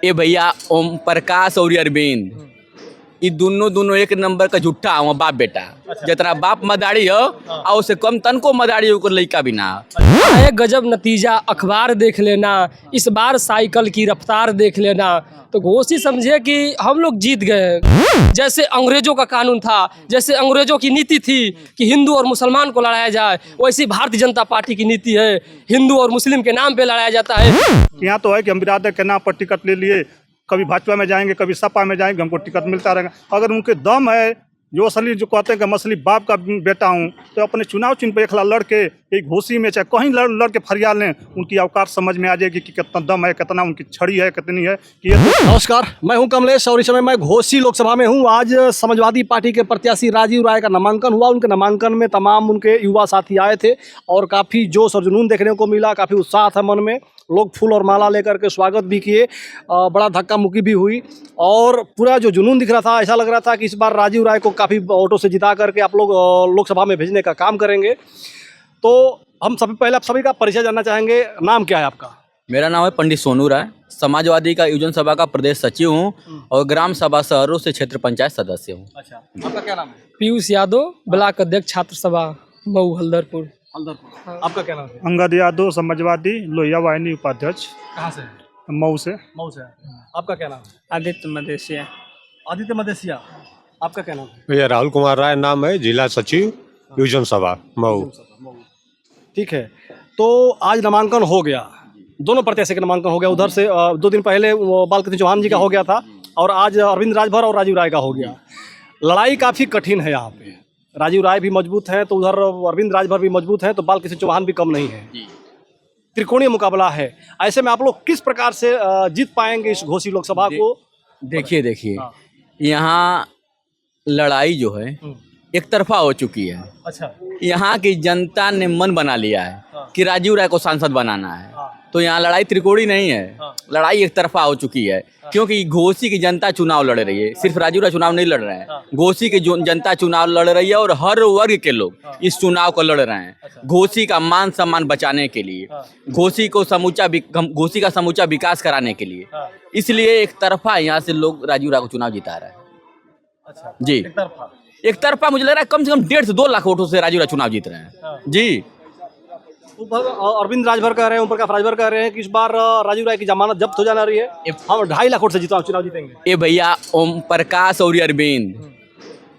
ए भैया ओम प्रकाश और अरविंद ये दोनों एक नंबर का झूठा हुआ बाप बेटा। जितना बाप मदारी हो और उससे कम तन को मदारी होकर लड़का भी ना। आए गजब नतीजा, अखबार देख लेना, इस बार साइकिल की रफ्तार देख लेना। तो घोषी समझे कि हम लोग जीत गए हैं। जैसे अंग्रेजों का कानून था, जैसे अंग्रेजों की नीति थी कि हिंदू और मुसलमान को लड़ाया जाए, वैसी भारतीय जनता पार्टी की नीति है, हिंदू और मुस्लिम के नाम पे लड़ाया जाता है। यहाँ तो है कि हम बिरादर के नाम पर टिकट ले लिए, कभी भाजपा में जाएंगे, कभी सपा में जाएंगे, हमको टिकट मिलता रहेगा। अगर उनके दम है, जो असली जो कहते हैं कि मसली बाप का बेटा हूँ, तो अपने चुनाव चिन्ह पर एक लड़के एक घोषी में चाहे कहीं लड़ के फरियाद लें, उनकी औकात समझ में आ जाएगी कि कितना दम है, कितना उनकी छड़ी है, कितनी है कि नमस्कार, मैं हूं कमलेश और इस समय मैं घोसी लोकसभा में हूं। आज समाजवादी पार्टी के प्रत्याशी राजीव राय का नामांकन हुआ। उनके नामांकन में तमाम उनके युवा साथी आए थे और काफ़ी जोश और जुनून देखने को मिला, काफ़ी उत्साह था मन में। लोग फूल और माला लेकर के स्वागत भी किए, बड़ा धक्का मुक्की भी हुई और पूरा जो जुनून दिख रहा था, ऐसा लग रहा था कि इस बार राजीव राय को काफ़ी वोटों से जिता करके आप लोग लोकसभा में भेजने का काम करेंगे। तो हम सबसे पहले आप सभी का परिचय जानना चाहेंगे। नाम क्या है आपका? मेरा नाम है पंडित सोनू राय, समाजवादी का युवजन सभा का प्रदेश सचिव हूँ और ग्राम सभा शहरों से क्षेत्र पंचायत सदस्य हूँ। अच्छा, आपका क्या नाम है? पीयूष यादव, ब्लॉक अध्यक्ष छात्र सभा मऊ हल्दरपुर। आपका क्या नाम है? अंगद यादव, समाजवादी लोहिया वाहिनी उपाध्यक्ष। कहाँ से? मऊ से। मऊ से। आपका क्या नाम है? आदित्य मदेशिया। आदित्य मदेशिया। आपका क्या नाम है? भैया राहुल कुमार राय नाम है, जिला सचिव युवजन सभा मऊ। ठीक है, तो आज नामांकन हो गया, दोनों प्रत्याशी का नामांकन हो गया। उधर से 2 दिन पहले बालकृष्ण चौहान जी का हो गया था और आज अरविंद राजभर और राजीव राय का हो गया। लड़ाई काफ़ी कठिन है यहाँ पे। राजीव राय भी मजबूत हैं तो उधर अरविंद राजभर भी मजबूत हैं, तो बालकृष्ण चौहान भी कम नहीं है। त्रिकोणीय मुकाबला है। ऐसे में आप लोग किस प्रकार से जीत पाएंगे इस घोसी लोकसभा को? देखिए यहाँ लड़ाई जो है एक तरफा हो चुकी है। अच्छा। यहाँ की जनता ने मन बना लिया है कि राजीव राय को सांसद बनाना है। तो यहाँ लड़ाई त्रिकोणी नहीं है, लड़ाई एक तरफा हो चुकी है। क्योंकि घोसी की जनता चुनाव लड़ रही है, सिर्फ राजीव राय चुनाव नहीं लड़ रहे हैं, घोसी की जनता चुनाव लड़ रही है और हर वर्ग के लोग इस चुनाव को लड़ रहे हैं घोसी का मान सम्मान बचाने के लिए, घोसी का समूचा विकास कराने के लिए। इसलिए एक तरफा यहाँ से लोग राजीव राय को चुनाव जिता रहे हैं। अच्छा जी, एक तरफा मुझे लग रहा है कम से कम 1.5 से 2 लाख वोटों से राजीव राय चुनाव जीत रहे हैं। जी, अरविंद राजभर कह रहे हैं, ओम प्रकाश राजभर कह रहे हैं कि इस बार राजीव राय की जमानत जब्त हो जाना रही है, हम 2.5 लाख वोट से चुनाव जीतेंगे। ए भैया ओम प्रकाश और अरविंद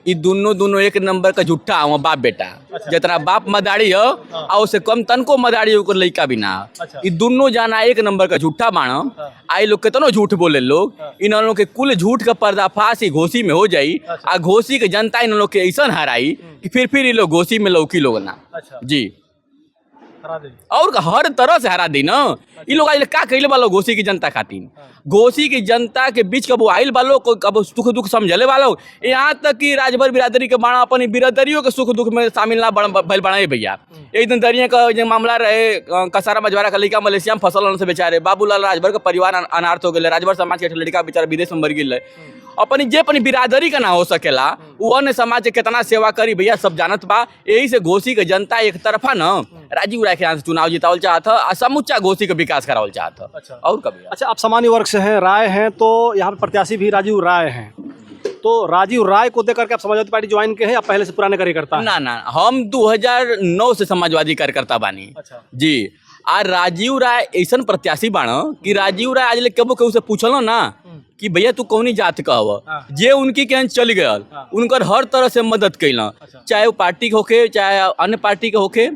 ये दोनों एक नंबर का झूठा हुआ बाप बेटा। जितना बाप मदारी हो और उससे कम तन को मदारी होकर लड़का भी ना। ये दोनों जाना एक नंबर का झूठा बाणो। आई लोग कितनो झूठ बोले लोग, इन लोगों के कुल झूठ का पर्दाफाश ही घोसी में हो जाई आ घोसी के जनता इन लोगों के ऐसा हराई कि फिर ये लोग घोसी में लौकी लोग ना। जी, और हर तरह से हरा दी ना। ये लोग आइल का कहले वालों घोसी की जनता खातिर, घोसी की जनता के बीच कब आइल वालों को कब सुख दुख समझले वालों, यहाँ तक कि राजभर बिरादरी के बाणा अपनी बिरादरियों के सुख दुख में शामिल ना भइल बनाए भैया। एक दिन दरिया का जो मामला रहे, कसारा मजवारा का लड़का मलेशिया में फसल से बेचारे बाबूलाल राजभर का परिवार अनार्थ हो गए, राजभर समाज के लड़का बेचारा विदेश में मर गए। अपनी बिरादरी का ना हो सकेला वो अन्य समाज के कितना सेवा करी भैया सब जानत बा। यही से घोसी के जनता एक तरफा ना राजीव राय के यहाँ से चुनाव जितावल चाहता और समूचा घोसी का विकास करावल चाहता। अच्छा। और कभी अच्छा, आप सामान्य वर्ग से हैं, राय हैं, तो यहाँ पे प्रत्याशी भी राजीव राय हैं, तो राजीव राय को देकर के आप समाजवादी पार्टी ज्वाइन के हैं या पहले से पुराने कार्यकर्ता? ना, हम 2009 से समाजवादी कार्यकर्ता बानी। अच्छा। जी, आ राजीव राय ऐसा प्रत्याशी बाणो कि राजीव राय आज कबो केहू से पूछलो ना कि भैया तू कौनी जात का हवा, जे उनकी के चल गया उनकर हर तरह से मदद कैला, चाहे वो पार्टी के होके चाहे अन्य पार्टी के होके,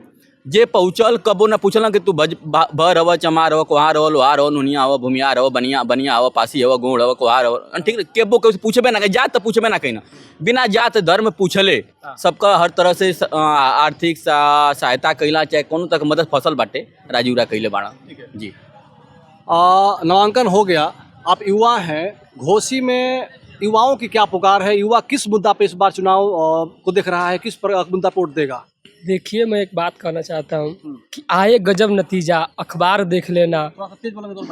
जे पहुँचल कबो ना पूछल कि तू भर हवा, चमार हवा, कोहार हवा, लोहार हवा, नुनिया हवा, भूमियार हवा, बनिया हवा, पासी हवा, गोड़ हवा, कोहार हवा, ठीक है। केबो के पूछबे ना, जात तो पूछबे ना कहीं, बिना जात धर्म पूछले सबका हर तरह से आर्थिक सहायता कैला, चाहे कोनो तक मदद फसल बाटे राजीव राय कैले बाड़ा। जी, नामांकन हो गया, आप युवा हैं, घोसी में युवाओं की क्या पुकार है? युवा किस मुद्दा पे इस बार चुनाव को देख रहा है, किस मुद्दा पे वोट देगा? देखिए, मैं एक बात कहना चाहता हूँ कि आए गजब नतीजा, अखबार देख लेना,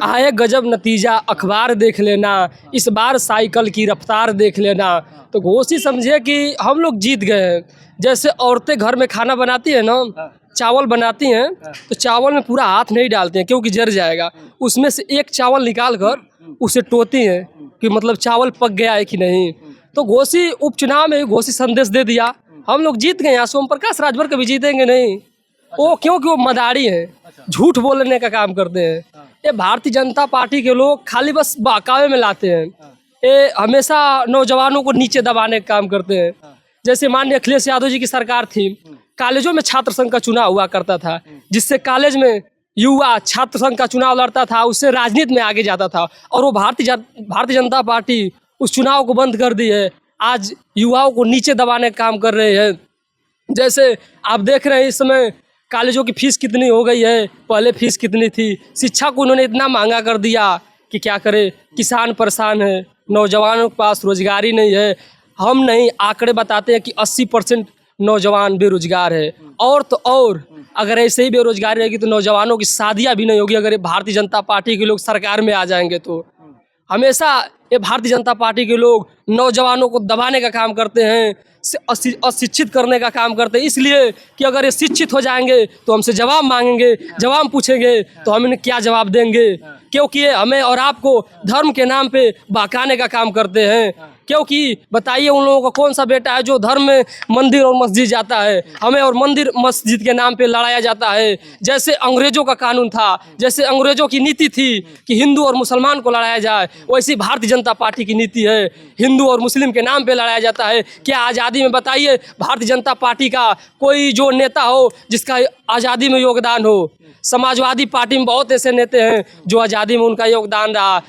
आए गजब नतीजा, अखबार देख लेना, इस बार साइकिल की रफ्तार देख लेना। तो घोसी समझे कि हम लोग जीत गए हैं। जैसे औरतें घर में खाना बनाती है ना, चावल बनाती हैं तो चावल में पूरा हाथ नहीं डालते हैं क्योंकि जर जाएगा, उसमें से एक चावल निकाल कर उसे टोती हैं कि मतलब चावल पक गया है कि नहीं। तो घोसी उपचुनाव में घोसी संदेश दे दिया, हम लोग जीत गए। यहाँ सोम प्रकाश राजभर कभी जीतेंगे नहीं, वो क्योंकि वो मदारी हैं, झूठ बोलने का काम करते हैं। ये भारतीय जनता पार्टी के लोग खाली बस बहकावे में लाते हैं, ये हमेशा नौजवानों को नीचे दबाने का काम करते हैं। जैसे माननीय अखिलेश यादव जी की सरकार थी, कॉलेजों में छात्र संघ का चुनाव हुआ करता था, जिससे कॉलेज में युवा छात्र संघ का चुनाव लड़ता था, उससे राजनीति में आगे जाता था। और वो भारतीय जनता पार्टी उस चुनाव को बंद कर दी है, आज युवाओं को नीचे दबाने का काम कर रहे हैं। जैसे आप देख रहे हैं इस समय कॉलेजों की फीस कितनी हो गई है, पहले फीस कितनी थी। शिक्षा को उन्होंने इतना महंगा कर दिया कि क्या करे, किसान परेशान है, नौजवानों के पास रोजगारी नहीं है। हम नहीं, आंकड़े बताते हैं कि 80% नौजवान बेरोजगार है। और तो और अगर ऐसे ही बेरोजगारी रहेगी तो नौजवानों की शादियां भी नहीं होगी अगर ये भारतीय जनता पार्टी के लोग सरकार में आ जाएंगे। तो हमेशा ये भारतीय जनता पार्टी के लोग नौजवानों को दबाने का काम करते हैं, अशिक्षित करने का काम करते हैं, इसलिए कि अगर ये शिक्षित हो जाएंगे तो हमसे जवाब मांगेंगे, जवाब पूछेंगे तो हम इन्हें क्या जवाब देंगे, क्योंकि ये हमें और आपको धर्म के नाम पे बहकाने का काम करते हैं। क्योंकि बताइए उन लोगों का कौन सा बेटा है जो धर्म में मंदिर और मस्जिद जाता है, हमें और मंदिर मस्जिद के नाम पे लड़ाया जाता है। जैसे अंग्रेजों का कानून था, जैसे अंग्रेजों की नीति थी कि हिंदू और मुसलमान को लड़ाया जाए, वैसी भारतीय जनता पार्टी की नीति है, हिंदू और मुस्लिम के नाम पे लड़ाया जाता है। क्या आज़ादी में बताइए भारतीय जनता पार्टी का कोई जो नेता हो जिसका आज़ादी में योगदान हो? समाजवादी पार्टी में बहुत ऐसे नेता हैं जो आज़ादी में उनका योगदान रहा।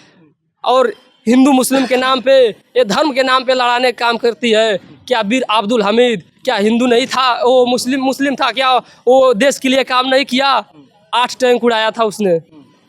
और हिंदू मुस्लिम के नाम पे, ये धर्म के नाम पे लड़ाने का काम करती है। क्या बीर अब्दुल हमीद क्या हिंदू नहीं था, वो मुस्लिम था क्या? वो देश के लिए काम नहीं किया, 8 टैंक उड़ाया था उसने।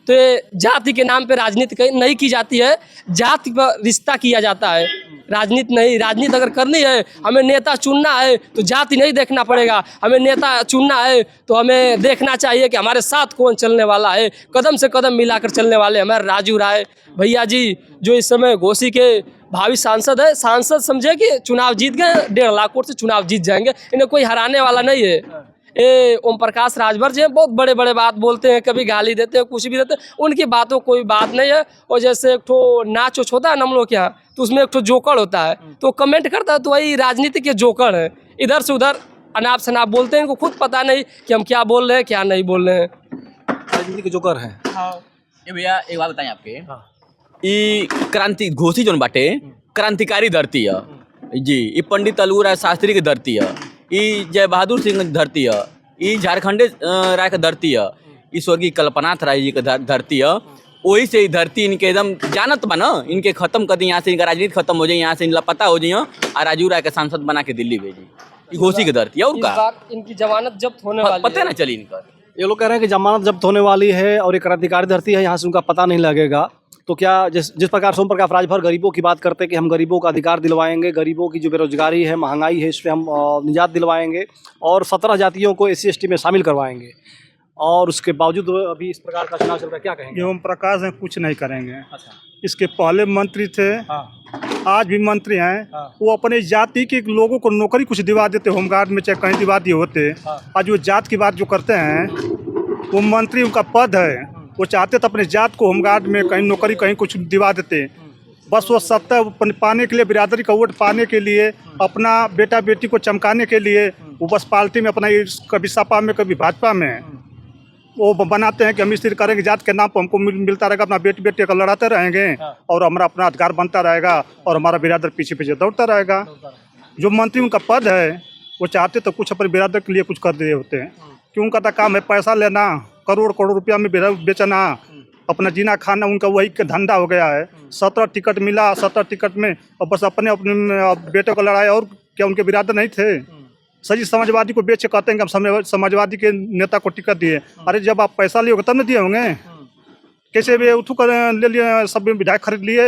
तो ये जाति के नाम पे राजनीति नहीं की जाती है, जाति पर रिश्ता किया जाता है, राजनीति नहीं। राजनीति अगर करनी है, हमें नेता चुनना है तो जाति नहीं देखना पड़ेगा, हमें नेता चुनना है तो हमें देखना चाहिए कि हमारे साथ कौन चलने वाला है, कदम से कदम मिलाकर चलने वाले हमारे राजू राय भैया जी जो इस समय घोसी के भावी सांसद है। सांसद समझे कि चुनाव जीत गए, 1.5 लाख वोट से चुनाव जीत जाएंगे, इन्हें कोई हराने वाला नहीं है। ये ओम प्रकाश राजभर जी बहुत बड़े बड़े बात बोलते हैं, कभी गाली देते हैं, कुछ भी देते हैं, उनकी बातों कोई बात नहीं है। और जैसे एक ठो नाच उच होता है ना हम लोग के यहाँ, तो उसमें एक ठो जोकर होता है, तो कमेंट करता है, तो वही राजनीति के जोकर है, इधर से उधर अनाप शनाप बोलते हैं, इनको खुद पता नहीं कि हम क्या बोल रहे हैं क्या नहीं बोल रहे हैं। राजनीति के जोकर हैं। ये भैया एक बात बताएं आपके, ई क्रांति घोसी जोन बाटे क्रांतिकारी धरती है जी, ई पंडित अलगूराय शास्त्री की धरती है, ई जय बहादुर सिंह की धरती है, ई झारखंडे राय की धरती है, ई स्वर्गीय कल्पनाथ राय जी की धरती है। वही से धरती इनके एकदम जानत बा ना, इनके खत्म कर दी, यहाँ से इनका राजनीति खत्म हो जाए, यहाँ से लापता हो जाए और राजू राय के सांसद बना के दिल्ली भेजी। ये घोसी की धरती है, और का इनकी जमानत जब्त होने वाली पता ना चली इनका। ये लोग कह रहे हैं कि जमानत जब्त होने वाली है और ये क्रांतिकारी धरती है, यहाँ से उनका पता नहीं लगेगा। तो क्या जिस प्रकार सोम प्रकाश राजभर गरीबों की बात करते हैं कि हम गरीबों का अधिकार दिलवाएंगे, गरीबों की जो बेरोजगारी है, महंगाई है, इससे हम निजात दिलवाएंगे और 17 जातियों को SC/ST में शामिल करवाएंगे, और उसके बावजूद अभी इस प्रकार का चुनाव चल रहा है, क्या कहेंगे? ओम प्रकाश हैं कुछ नहीं करेंगे। इसके पहले मंत्री थे, आज भी मंत्री हैं, वो अपने जाति के लोगों को नौकरी कुछ दिवा देते, होमगार्ड में चाहे कहीं दिवा दिए होते। आज वो जात की बात जो करते हैं, वो मंत्री उनका पद है, वो चाहते तो अपने जात को होमगार्ड में कहीं नौकरी कहीं कुछ दिवा देते। बस वो सत्ता पाने के लिए, बिरादरी का वोट पाने के लिए, अपना बेटा बेटी को चमकाने के लिए वो बस पार्टी में अपना कभी सपा में कभी भाजपा में वो बनाते हैं कि हम इस करेंगे, जात के नाम पर हमको मिलता रहेगा, अपना बेटी बेटी का लड़ाते रहेंगे और हमारा अपना अधिकार बनता रहेगा और हमारा बिरादर पीछे पीछे दौड़ता रहेगा। जो मंत्री उनका पद है, वो चाहते तो कुछ अपने बिरादर के लिए कुछ कर दिए होते हैं, कि उनका तो काम है पैसा लेना, करोड़ करोड़ रुपया में बेचना, अपना जीना खाना, उनका वही का धंधा हो गया है। 17 टिकट मिला, 17 टिकट में और बस अपने बेटे को लड़ाए, और क्या उनके बिरादर नहीं थे? सजी समाजवादी को बेच कहते हैं कि हम समाजवादी के नेता को टिकट दिए। अरे जब आप पैसा लिए तब न दिए होंगे, कैसे भी उठू कर ले लिए, सब विधायक खरीद लिए,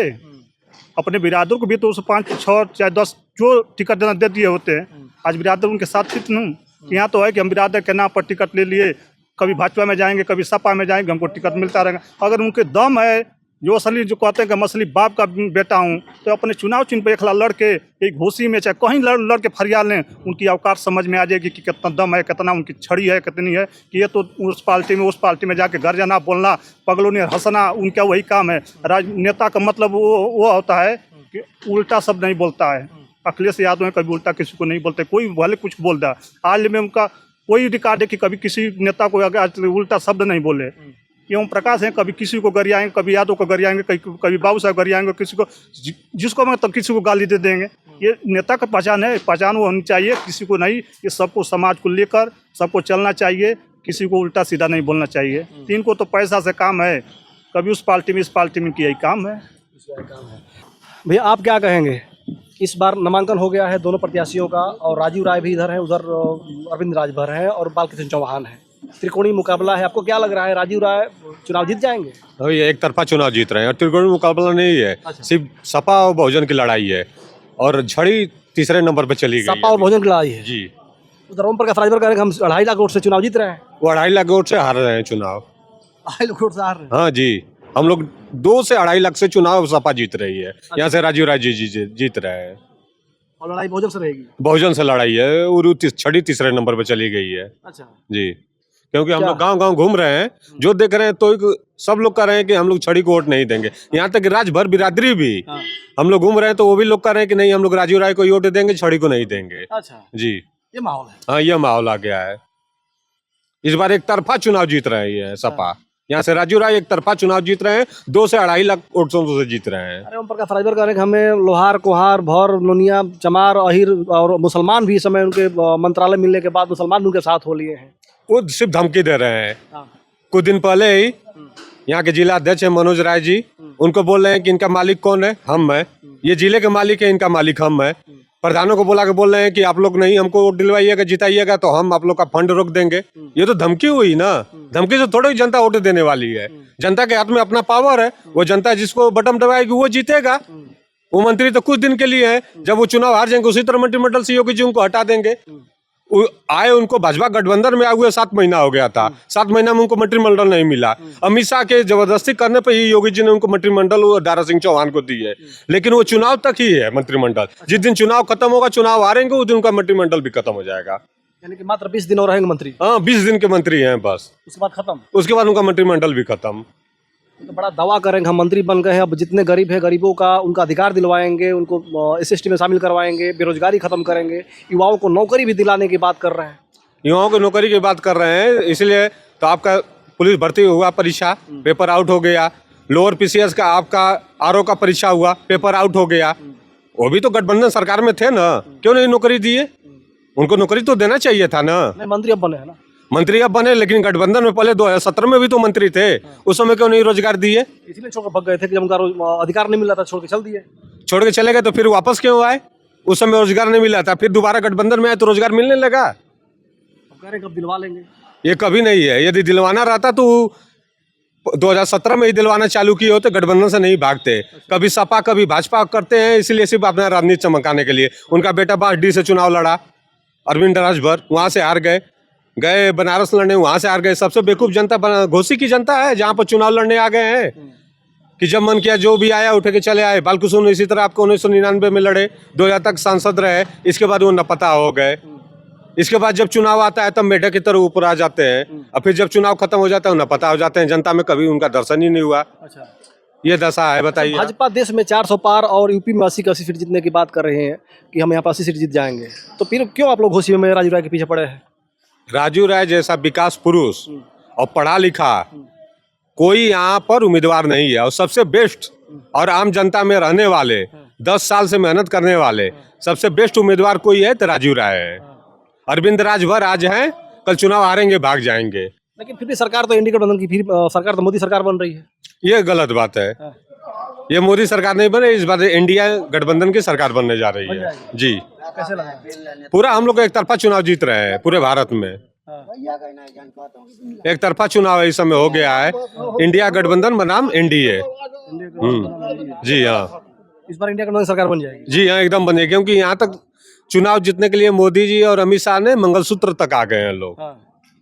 अपने बिरादर को भी तो 5, 6 चाहे 10 जो टिकट देना दे दिए होते। आज बिरादर उनके साथ थी न, यहाँ तो है कि हम बिरादर के नाम पर टिकट ले लिए, कभी भाजपा में जाएंगे, कभी सपा में जाएंगे, हमको टिकट मिलता रहेगा। अगर उनके दम है जो असली जो कहते हैं कि मछली बाप का बेटा हूँ, तो अपने चुनाव चिन्ह पर एकला लड़के एक घोसी में चाहे कहीं लड़ के फरियाद लें, उनकी अवकाश समझ में आ जाएगी कि कितना दम है, कितना उनकी छड़ी है, कितनी है। कि ये तो उस पार्टी में जाके घर जाना बोलना, पगलों ने हंसना, उनका वही काम है। राजनेता का मतलब वो होता है कि उल्टा शब्द नहीं बोलता है। अखिलेश यादव में कभी उल्टा किसी को नहीं बोलते, कोई भले कुछ बोल रहा। हाल में उनका कोई रिकॉर्ड है कि कभी किसी नेता को आज उल्टा शब्द नहीं बोले। एवं प्रकाश हैं, कभी किसी को गरियाएंगे, कभी यादव को गरियाएंगे, कभी बाबू साहब गरियाएंगे, किसी को जिसको मतलब किसी को गाली दे देंगे। ये नेता का पहचान है, पहचान वो होनी चाहिए, किसी को नहीं। ये सबको समाज को लेकर सबको चलना चाहिए, किसी को उल्टा सीधा नहीं बोलना चाहिए। इनको तो पैसा से काम है, कभी उस पार्टी में इस पार्टी में यही काम है। भैया आप क्या कहेंगे? इस बार नामांकन हो गया है दोनों प्रत्याशियों का, और राजीव राय भी इधर है, उधर अरविंद राजभर है और बालकृष्ण चौहान है। त्रिकोणीय मुकाबला है। आपको क्या लग रहा है, राजीव राय चुनाव जीत जाएंगे? अभी एक तरफा चुनाव जीत रहे हैं और त्रिकोणीय मुकाबला नहीं है। अच्छा। सिर्फ सपा और बहुजन की लड़ाई है और झड़ी तीसरे नंबर पे चली गई सपा और बहुजन की लड़ाई है जी। उधर ओम प्रकाश राजभर कह रहे हैं हम 2.5 लाख वोट से चुनाव जीत रहे हैं। वो 2.5 लाख वोट से हार रहे हैं चुनाव। 2.5 लाख वोट से हार रहे हैं। हाँ जी, हम लोग 2 से 2.5 लाख से चुनाव सपा जीत रही है। यहाँ से राजीव राय जी जीत रहे हैं और लड़ाई बहुजन से रहेगी। बहुजन से लड़ाई है और छड़ी तीसरे नंबर पे चली गई है। अच्छा जी, क्योंकि हम लोग गांव-गांव घूम रहे हैं, जो देख रहे हैं तो सब लोग कह रहे हैं कि हम लोग छड़ी को वोट नहीं देंगे। यहाँ तक राजभर बिरादरी भी हम लोग घूम रहे हैं तो वो भी लोग कह रहे हैं कि नहीं, हम लोग राजीव राय को वोट देंगे, छड़ी को नहीं देंगे। अच्छा जी, ये माहौल है। हाँ ये माहौल आ गया है। इस बार एक तरफा चुनाव जीत रहे हैं सपा। यहाँ से राजीव राय एक तरफा चुनाव जीत रहे हैं, 2 से 2.5 लाख वोटों से जीत रहे हैं। अरे ओम प्रकाश राजभर कह रहे हैं कि हमें लोहार, कोहार, भौर, नोनिया, चमार, अहिर और मुसलमान भी इस समय उनके मंत्रालय मिलने के बाद मुसलमान उनके साथ हो लिए हैं। वो सिर्फ धमकी दे रहे हैं। कुछ दिन पहले ही यहाँ के जिला अध्यक्ष है मनोज राय जी, उनको बोल रहे हैं कि इनका मालिक कौन है? हम है। ये जिले के मालिक है, इनका मालिक हम है। प्रधानों को बुला के बोल रहे हैं कि आप लोग नहीं हमको वोट दिलवाइएगा, जिताइएगा तो हम आप लोग का फंड रोक देंगे। ये तो धमकी हुई ना। धमकी से थोड़ी जनता वोट देने वाली है। जनता के हाथ में अपना पावर है, वो जनता जिसको बटन दबाएगी वो जीतेगा। वो मंत्री तो कुछ दिन के लिए है, जब वो चुनाव हार जाएंगे उसी तरह मंत्रिमंडल से योगी जी उनको हटा देंगे। आए उनको भाजपा गठबंधन में आए हुए 7 महीना हो गया था, 7 महीना में उनको मंत्रिमंडल नहीं मिला। अमित शाह के जबरदस्ती करने पर ही योगी जी ने उनको मंत्रिमंडल दारा सिंह चौहान को दी है, लेकिन वो चुनाव तक ही है मंत्रिमंडल। जिस दिन चुनाव खत्म होगा, चुनाव हारेंगे, उस दिन उनका मंत्रिमंडल भी खत्म हो जाएगा। यानी कि मात्र 20 दिन और रहेंगे मंत्री। हाँ, 20 दिन के मंत्री हैं बस, उसके बाद खत्म। उसके बाद उनका मंत्रिमंडल भी खत्म। तो बड़ा दावा करेंगे हम मंत्री बन गए हैं, अब जितने गरीब है गरीबों का उनका अधिकार दिलवाएंगे, उनको SST में शामिल करवाएंगे, बेरोजगारी खत्म करेंगे, युवाओं को नौकरी भी दिलाने की बात कर रहे हैं। युवाओं की नौकरी की बात कर रहे हैं, इसलिए तो आपका पुलिस भर्ती हुआ परीक्षा, पेपर आउट हो गया। लोअर PCS का आपका RO का परीक्षा हुआ, पेपर आउट हो गया। वो भी तो गठबंधन सरकार में थे ना, क्यों नहीं नौकरी दिए? उनको नौकरी तो देना चाहिए था ना। नहीं, मंत्री अब बने हैं ना। मंत्री अब बने, लेकिन गठबंधन में पहले 2017 में भी तो मंत्री थे, उस समय क्यों नहीं रोजगार दिए? इसलिए छोड़ के भाग गए थे कि जब उनका अधिकार नहीं मिल रहा था, छोड़ के चल दिए। छोड़ के चले गए तो फिर वापस क्यों आए? उस समय रोजगार नहीं मिला था, फिर दोबारा गठबंधन में आए तो रोजगार मिलने लगा। अब कह रहे हैं कब दिलवा लेंगे। ये कभी नहीं है। यदि दिलवाना रहता तो 2017 में ही दिलवाना चालू किए होते, गठबंधन से नहीं भागते। कभी सपा कभी भाजपा करते हैं, इसलिए सिर्फ अपना राजनीति चमकाने के लिए। उनका बेटा 5D से चुनाव लड़ा, अरविंद राजभर, वहाँ से हार गए। गए बनारस लड़ने, वहाँ से हार गए। सबसे बेवकूफ़ जनता घोसी की जनता है, जहाँ पर चुनाव लड़ने आ गए हैं कि जब मन किया जो भी आया उठ के चले आए। बालकृष्ण इसी तरह आपको 1999 में लड़े, 2000 तक सांसद रहे, इसके बाद वो नपता हो गए। इसके बाद जब चुनाव आता है तब मेढक की तरह ऊपर आ जाते हैं, और फिर जब चुनाव खत्म हो जाता है नपता हो जाते हैं। जनता में कभी उनका दर्शन ही नहीं हुआ। अच्छा, ये दशा है, बताइए। भाजपा देश में 400 पार और यूपी में 80 की 80 सीट जीतने की बात कर रहे हैं कि हम यहाँ पर 80 सीट जीत जाएंगे, तो फिर क्यों आप लोग घोसी में राजीव राय के पीछे पड़े हैं? राजीव राय जैसा विकास पुरुष और पढ़ा लिखा कोई यहाँ पर उम्मीदवार नहीं है, और सबसे बेस्ट और आम जनता में रहने वाले 10 साल से मेहनत करने वाले सबसे बेस्ट उम्मीदवार कोई है तो राजीव राय है। अरविंद राजभर आज हैं, कल चुनाव हारेंगे, भाग जाएंगे। लेकिन फिर भी सरकार तो एनडीए गठबंधन की, फिर सरकार तो मोदी सरकार बन रही है। ये गलत बात है। ये मोदी सरकार नहीं बने, इस बार इंडिया गठबंधन की सरकार बनने जा रही है जी। कैसे लगा? पूरा हम लोग एक तरफा चुनाव जीत रहे हैं पूरे भारत में। एक तरफा चुनाव इस समय हो गया है। इंडिया गठबंधन बनाम NDA। जी हाँ, इस बार इंडिया गठबंधन सरकार बन जाएगी। जी हाँ, एकदम बनेगी, क्योंकि यहाँ तक चुनाव जीतने के लिए मोदी जी और अमित शाह ने मंगलसूत्र तक आ गए हैं लोग।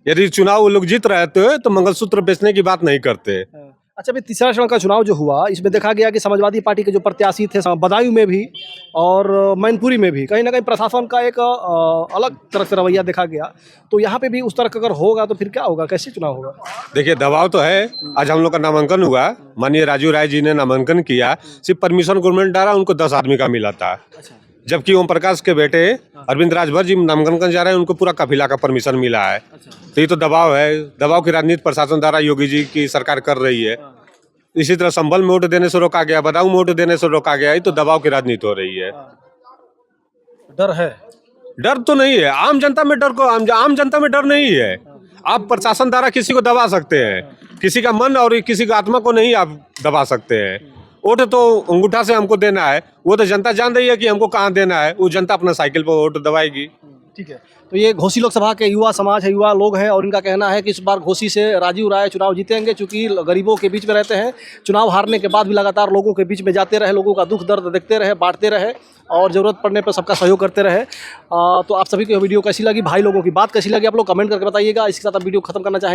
यदि चुनाव वो लोग जीत रहे थे तो मंगलसूत्र बेचने की बात नहीं करते। अच्छा, अभी तीसरा चरण का चुनाव जो हुआ, इसमें देखा गया कि समाजवादी पार्टी के जो प्रत्याशी थे बदायूं में भी और मैनपुरी में भी कहीं ना कहीं प्रशासन का एक अलग तरह से रवैया देखा गया। तो यहाँ पे भी उस तरह का अगर होगा तो फिर क्या होगा, कैसे चुनाव होगा? देखिए, दबाव तो है। आज हम लोग का नामांकन हुआ, माननीय राजू राय जी ने नामांकन किया, सिर्फ परमिशन गवर्नमेंट डाला, उनको 10 आदमी का मिला था। जबकि ओम प्रकाश के बेटे अरविंद राजभर जी नामांकन जा रहे हैं, उनको पूरा काफिला का परमिशन मिला है। तो ये तो दबाव है, दबाव की राजनीति प्रशासन द्वारा योगी जी की सरकार कर रही है। इसी तरह संभल में वोट देने से रोका गया, बदायूं में वोट देने से रोका गया, ये तो दबाव की राजनीति हो रही है। डर है? डर तो नहीं है, आम जनता में डर को आम जनता में डर नहीं है। आप प्रशासन द्वारा किसी को दबा सकते हैं, किसी का मन और किसी का आत्मा को नहीं आप दबा सकते हैं। वोट तो अंगूठा से हमको देना है, वो तो जनता जान रही है कि हमको कहाँ देना है, वो जनता अपना साइकिल पर वोट दबाएगी। ठीक है, तो ये घोसी लोकसभा के युवा समाज है, युवा लोग हैं, और इनका कहना है कि इस बार घोसी से राजीव राय चुनाव जीतेंगे, चूंकि गरीबों के बीच में रहते हैं। चुनाव हारने के बाद भी लगातार लोगों के बीच में जाते रहे, लोगों का दुख दर्द देखते रहे, बांटते रहे और ज़रूरत पड़ने पर सबका सहयोग करते रहे। तो आप सभी को वीडियो कैसी लगी, भाई लोगों की बात कैसी लगी, आप लोग कमेंट करके बताइएगा। इसके साथ आप वीडियो खत्म करना चाहेंगे?